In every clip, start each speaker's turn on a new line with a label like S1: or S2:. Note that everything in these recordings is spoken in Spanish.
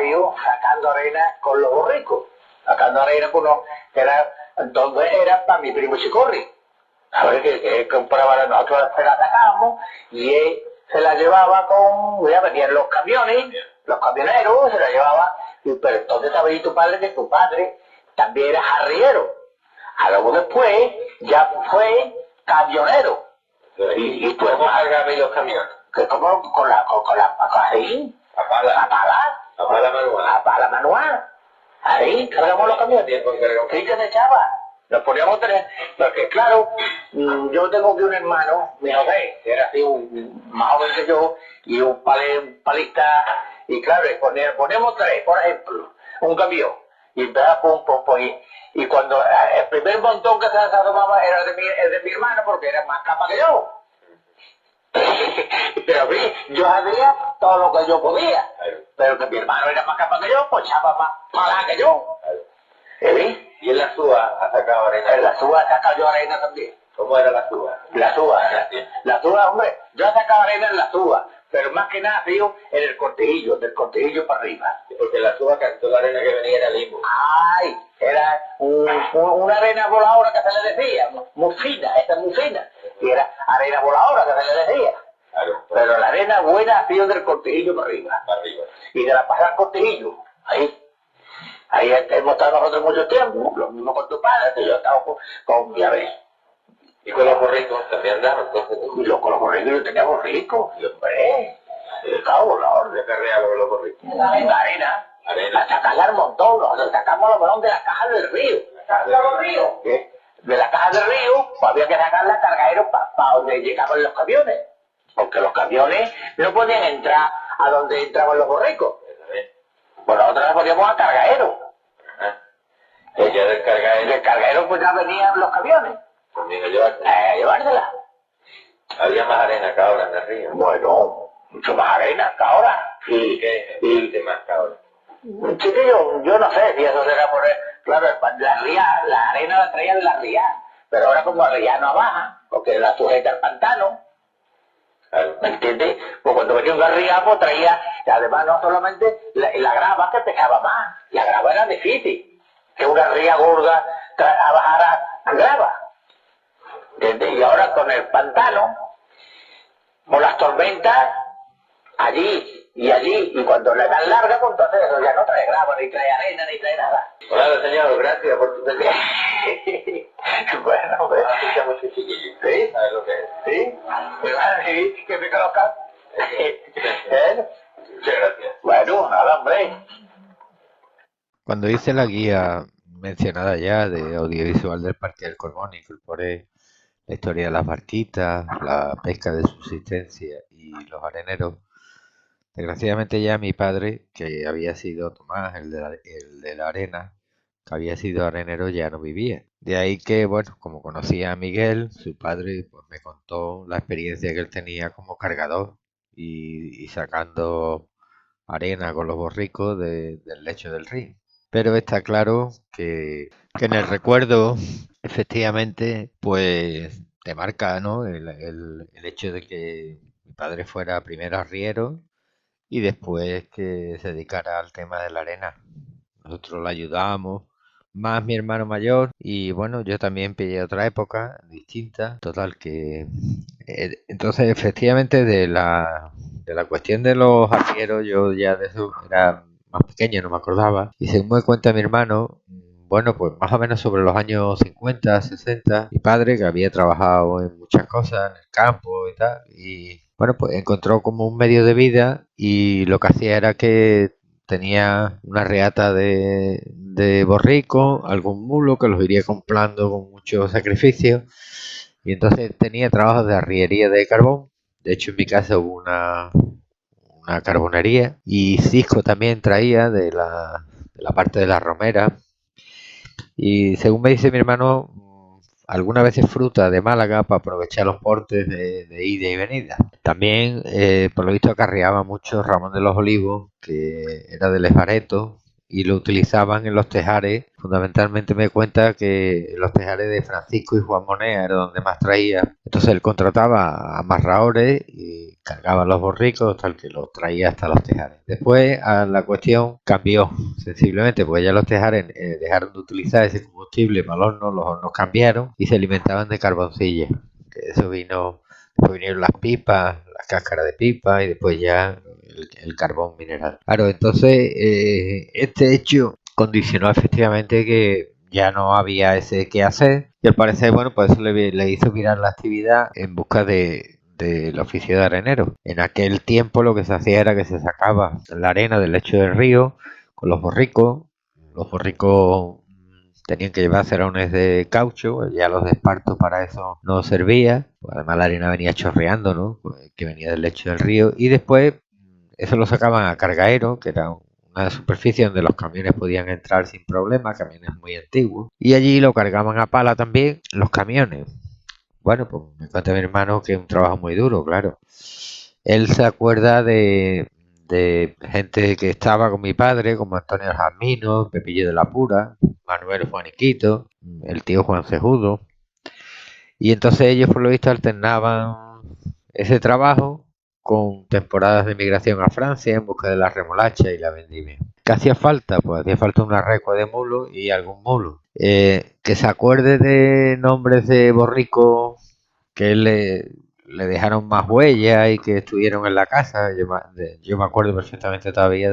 S1: habido sacando arena con los borricos. Sacando arena con los... Entonces era para mi primo Chicorri. A ver, que compraba, nosotros se la sacábamos y él se la llevaba con... Ya venían los camiones, los camioneros, se la llevaba. Pero entonces sabía tu padre que tu padre también era arriero. A luego después ya fue camionero.
S2: ¿Y tú cómo cargabas los camiones?
S1: Que como con la así,
S2: A pala manual.
S1: A pala manual. Ahí cargamos los camiones. Sí que se echaba. Nos poníamos tres, porque claro, yo tengo aquí un hermano, mi José, que era así más joven que yo, y un palista, y claro, ponemos tres, por ejemplo, un camión, y empezaba pum, y cuando el primer montón que se tomaba era el de mi hermano, porque era más capa que yo. Pero a mí, yo hacía todo lo que yo podía, pero que mi hermano era más capaz que yo, pues echaba más pala que yo.
S2: ¿Y en la SUA ha sacado arena?
S1: En la SUA he sacado yo arena también.
S2: ¿Cómo era la SUA?
S1: La SUA, hombre, yo he sacado arena en la SUA, pero más que nada, tío, en el cortijillo, del cortijillo para arriba.
S2: Sí, porque la SUA cantó la arena que venía era limo.
S1: Ay, era una arena voladora que se le decía, muy fina, esta es muy fina, y era arena voladora que se le decía.
S2: Claro,
S1: pero la arena buena ha sido del cortijillo para arriba. Y de la pasada al cortijillo, ahí hemos estado nosotros mucho tiempo, lo mismo con tu padre, que yo he estado con mi abuelo.
S2: ¿Y con los borricos también andaban?
S1: Y con los borricos yo tenía borricos, y hombre, estaba volador.
S2: ¿De carreaba con los borricos?
S1: La arena. Hasta cagar un montón, nosotros sacamos los balones de las cajas del río. De la caja del río, pues había que sacar la cargadera para donde llegaban los camiones. Porque los camiones no podían entrar a donde entraban los borricos. Pues nosotros nos poníamos a cargadero.
S2: ¿Y ya del cargadero?
S1: Del cargadero pues ya venían los camiones.
S2: También a llevársela.
S1: Llevársela.
S2: Había más arena que ahora en el río.
S1: Bueno, mucho más arena que ahora.
S2: ¿Y qué más que ahora?
S1: Chiquillo, yo no sé si eso será por... Claro, la arena la traían de la ría. Pero ahora como la ría no baja, porque la sujeta al pantano.
S2: Claro.
S1: ¿Me entiendes? Pues cuando venía un garrigapo traía, y además no solamente la grava que pesaba más, la grava era difícil, que una ría gorda a bajar a grava. ¿Entiendes? Y ahora con el pantano, con las tormentas, allí y allí, y cuando le dan larga, pues entonces eso ya no trae grava, ni trae arena, ni trae nada.
S2: Hola, señor, gracias por tu servicio.
S1: Bueno, pues.
S2: Escucha mucho chiquillo.
S1: ¿Sí?
S2: ¿Sabes lo que es?
S1: ¿Sí? Pues vale, sí, que me conozcan.
S2: Muchas gracias.
S1: Bueno, nada, hombre.
S3: Cuando hice la guía mencionada ya de audiovisual del Parque del Colmón, incorporé la historia de las barquitas, la pesca de subsistencia y los areneros. Desgraciadamente ya mi padre, que había sido Tomás, el de la arena, que había sido arenero, ya no vivía. De ahí que, bueno, como conocía a Miguel, su padre, pues me contó la experiencia que él tenía como cargador y sacando arena con los borricos del lecho del río. Pero está claro que en el recuerdo, efectivamente, pues te marca, ¿no? El hecho de que mi padre fuera primero arriero y después que se dedicara al tema de la arena. Nosotros lo ayudamos, más mi hermano mayor, y bueno, yo también pillé otra época distinta. Total que entonces efectivamente de la cuestión de los arrieros yo ya de eso era más pequeño, no me acordaba. Y según me cuenta mi hermano, bueno, pues más o menos sobre los años 50, 60, mi padre, que había trabajado en muchas cosas, en el campo y tal, y bueno, pues encontró como un medio de vida y lo que hacía era que tenía una reata de borrico, algún mulo que los iría comprando con mucho sacrificio, y entonces tenía trabajos de arriería de carbón. De hecho, en mi casa hubo una carbonería, y Cisco también traía de la parte de la romera. Y según me dice mi hermano, algunas veces fruta de Málaga para aprovechar los portes de ida y venida. También, por lo visto, acarreaba mucho Ramón de los Olivos, que era del Esbareto, y lo utilizaban en los tejares. Fundamentalmente me cuenta que los tejares de Francisco y Juan Monea era donde más traía. Entonces él contrataba a amarradores y cargaban los borricos tal que los traía hasta los tejares. Después la cuestión cambió sensiblemente, porque ya los tejares dejaron de utilizar ese combustible para el horno, los hornos cambiaron y se alimentaban de carboncilla. Eso vino, después vinieron las pipas, las cáscaras de pipa y después ya el carbón mineral. Claro, entonces este hecho condicionó efectivamente que ya no había ese que hacer y al parecer, bueno, pues eso le hizo virar la actividad en busca del oficio de arenero. En aquel tiempo lo que se hacía era que se sacaba la arena del lecho del río con los borricos. Los borricos tenían que llevar cerones de caucho, ya los de esparto para eso no servía. Además la arena venía chorreando, ¿no? Que venía del lecho del río. Y después eso lo sacaban a Cargaero, que era una superficie donde los camiones podían entrar sin problema, camiones muy antiguos. Y allí lo cargaban a pala también los camiones. Bueno, pues me cuenta mi hermano que es un trabajo muy duro, claro. Él se acuerda de gente que estaba con mi padre, como Antonio Jamino, Pepillo de la Pura, Manuel Juaniquito, el tío Juan Cejudo. Y entonces ellos por lo visto alternaban ese trabajo con temporadas de migración a Francia en busca de la remolacha y la vendimia. ¿Qué hacía falta? Pues hacía falta una recua de mulo y algún mulo. Que se acuerde de nombres de borricos que le dejaron más huellas y que estuvieron en la casa. Yo me acuerdo perfectamente todavía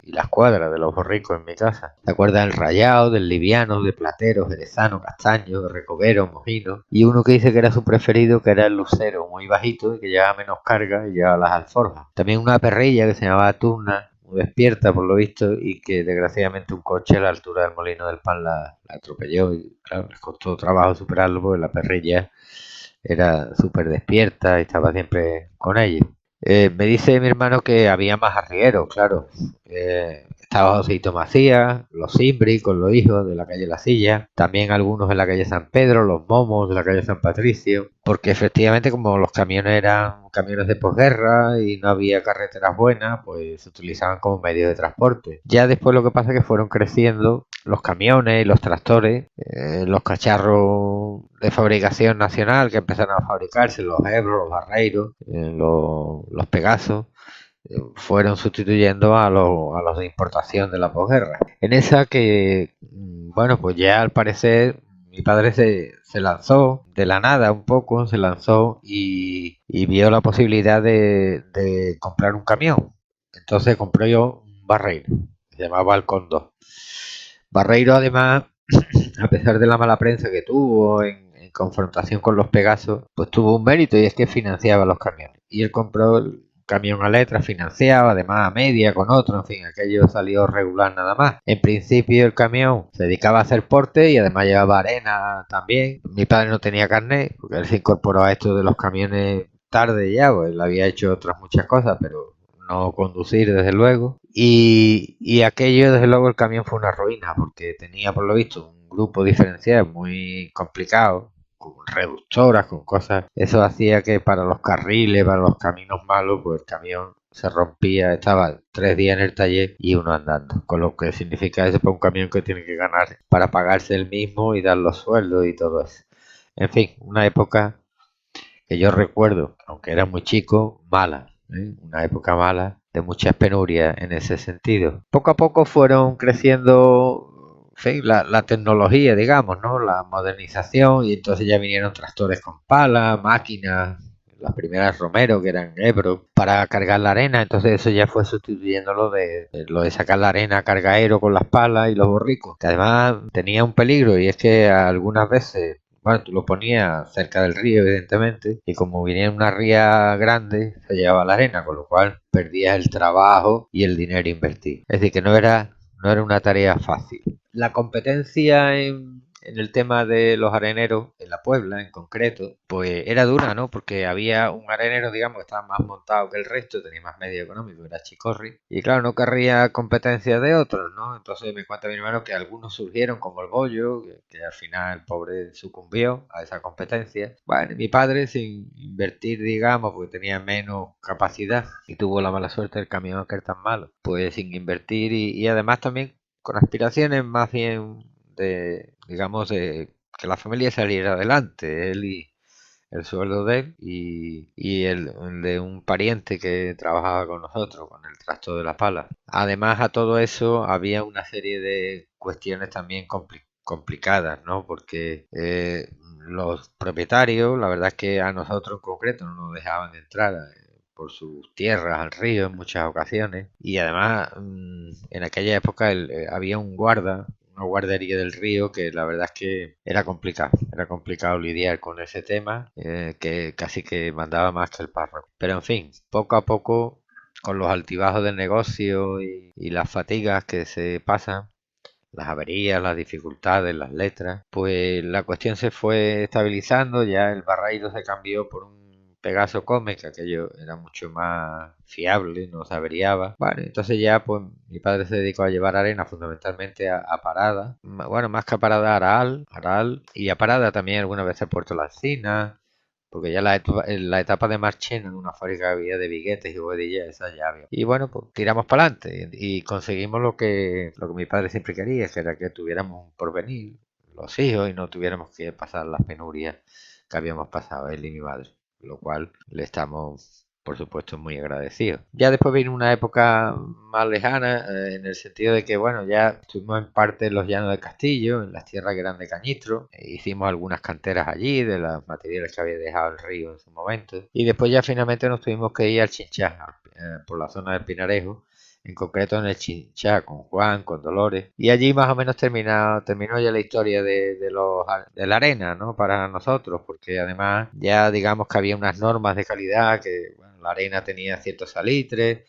S3: y las cuadras de los borricos en mi casa. ¿Te acuerdas del Rayado, del Liviano, de Platero, Jerezano, Castaño, de Recovero, Mojino? Y uno que dice que era su preferido, que era el Lucero, muy bajito y que llevaba menos carga y llevaba las alforjas. También una perrilla que se llamaba Turna, muy despierta por lo visto, y que desgraciadamente un coche a la altura del Molino del Pan la atropelló y claro, les costó trabajo superarlo porque la perrilla era súper despierta y estaba siempre con ella. Me dice mi hermano que había más arrieros, claro. Estaba Joséito Macías, los Simbri con los hijos de la calle La Silla, también algunos de la calle San Pedro, los Momos de la calle San Patricio, porque efectivamente como los camiones eran camiones de posguerra y no había carreteras buenas, pues se utilizaban como medio de transporte. Ya después lo que pasa es que fueron creciendo los camiones y los tractores, los cacharros de fabricación nacional que empezaron a fabricarse, los Ebro, los Barreiros, los Pegasos, fueron sustituyendo a los de importación de la posguerra. En esa que, bueno, pues ya al parecer mi padre se lanzó de la nada un poco, se lanzó y vio la posibilidad de comprar un camión. Entonces compró yo un Barreiro, se llamaba Halcón 2. Barreiro además, a pesar de la mala prensa que tuvo en confrontación con los Pegasos, pues tuvo un mérito y es que financiaba los camiones. Y él compró el camión a letra, financiado, además a media con otro, en fin, aquello salió regular nada más. En principio el camión se dedicaba a hacer porte y además llevaba arena también. Mi padre no tenía carnet, porque él se incorporó a esto de los camiones tarde ya, pues él había hecho otras muchas cosas, pero no conducir desde luego. Y aquello desde luego el camión fue una ruina, porque tenía por lo visto un grupo diferencial muy complicado, con reductoras, con cosas. Eso hacía que para los carriles, para los caminos malos, pues el camión se rompía, estaba 3 días en el taller y uno andando. Con lo que significa eso para un camión que tiene que ganar para pagarse el mismo y dar los sueldos y todo eso. En fin, una época que yo recuerdo, aunque era muy chico, mala, una época mala, de muchas penurias en ese sentido. Poco a poco fueron creciendo, en fin, la tecnología, digamos, ¿no? La modernización y entonces ya vinieron tractores con pala, máquinas, las primeras Romero que eran Ebro para cargar la arena, entonces eso ya fue sustituyendo lo de sacar la arena a cargaero con las palas y los borricos, que además tenía un peligro y es que algunas veces, bueno, tú lo ponías cerca del río, evidentemente, y como venía una ría grande, se llevaba la arena, con lo cual perdías el trabajo y el dinero invertido. Es decir, que no era una tarea fácil. La competencia en el tema de los areneros, en la Puebla en concreto, pues era dura, ¿no? Porque había un arenero, digamos, que estaba más montado que el resto, tenía más medio económico, era Chicorri, y claro, no querría competencia de otros, ¿no? Entonces me cuenta mi hermano que algunos surgieron como el Bollo, que al final el pobre sucumbió a esa competencia. Bueno, y mi padre sin invertir, digamos, porque tenía menos capacidad y tuvo la mala suerte del camión que era tan malo, pues sin invertir y además también con aspiraciones más bien de, digamos, de que la familia saliera adelante, él y el sueldo de él y el de un pariente que trabajaba con nosotros, con el trasto de la pala. Además, a todo eso había una serie de cuestiones también complicadas, ¿no? Porque los propietarios, la verdad es que a nosotros en concreto no nos dejaban entrar por sus tierras al río en muchas ocasiones y además en aquella época había un guarda, una guardería del río que la verdad es que era complicado lidiar con ese tema, que casi que mandaba más que el párroco. Pero en fin, poco a poco, con los altibajos del negocio y las fatigas que se pasan, las averías, las dificultades, las letras, pues la cuestión se fue estabilizando, ya el Barreiro se cambió por un Pegaso Come, que aquello era mucho más fiable, no se averiaba. Bueno, entonces ya pues mi padre se dedicó a llevar arena fundamentalmente a Parada, bueno, más que a Parada, a Aral, y a Parada también algunas veces a Puerto La Encina, porque ya en la etapa de Marchena, en una fábrica que había de biguetes y bodegas, esa ya había. Y bueno, pues tiramos para adelante y conseguimos lo que mi padre siempre quería, que era que tuviéramos un porvenir, los hijos, y no tuviéramos que pasar las penurias que habíamos pasado él y mi madre, lo cual le estamos, por supuesto, muy agradecidos. Ya después vino una época más lejana, en el sentido de que, bueno, ya estuvimos en parte en los llanos del Castillo, en las tierras que eran de Cañistro, hicimos algunas canteras allí de los materiales que había dejado el río en su momento, y después ya finalmente nos tuvimos que ir al Chinchá, por la zona del Pinarejo, en concreto en el Chinchá, con Juan, con Dolores, y allí más o menos terminó ya la historia de la arena, ¿no? Para nosotros, porque además ya digamos que había unas normas de calidad, que bueno, la arena tenía ciertos salitres,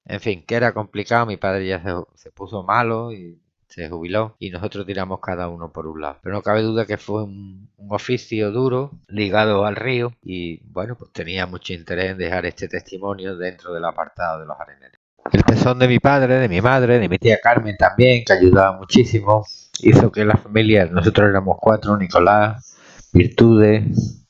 S3: en fin, que era complicado, mi padre ya se puso malo y se jubiló y nosotros tiramos cada uno por un lado. Pero no cabe duda que fue un oficio duro, ligado al río y bueno, pues tenía mucho interés en dejar este testimonio dentro del apartado de los areneros. El tesón de mi padre, de mi madre, de mi tía Carmen también, que ayudaba muchísimo, hizo que la familia, nosotros éramos 4, Nicolás, Virtudes,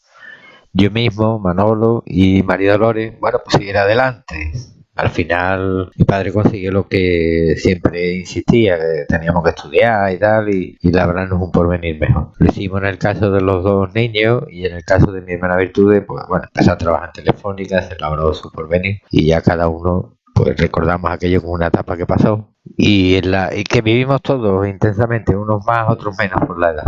S3: yo mismo, Manolo y María Dolores, bueno, pues seguir adelante. Al final mi padre consiguió lo que siempre insistía, que teníamos que estudiar y tal, y labrarnos un porvenir mejor. Lo hicimos en el caso de los dos niños y en el caso de mi hermana Virtudes, pues bueno, empezó a trabajar en Telefónica, se labró su porvenir y ya cada uno pues recordamos aquello como una etapa que pasó y que vivimos todos intensamente, unos más, otros menos por la edad.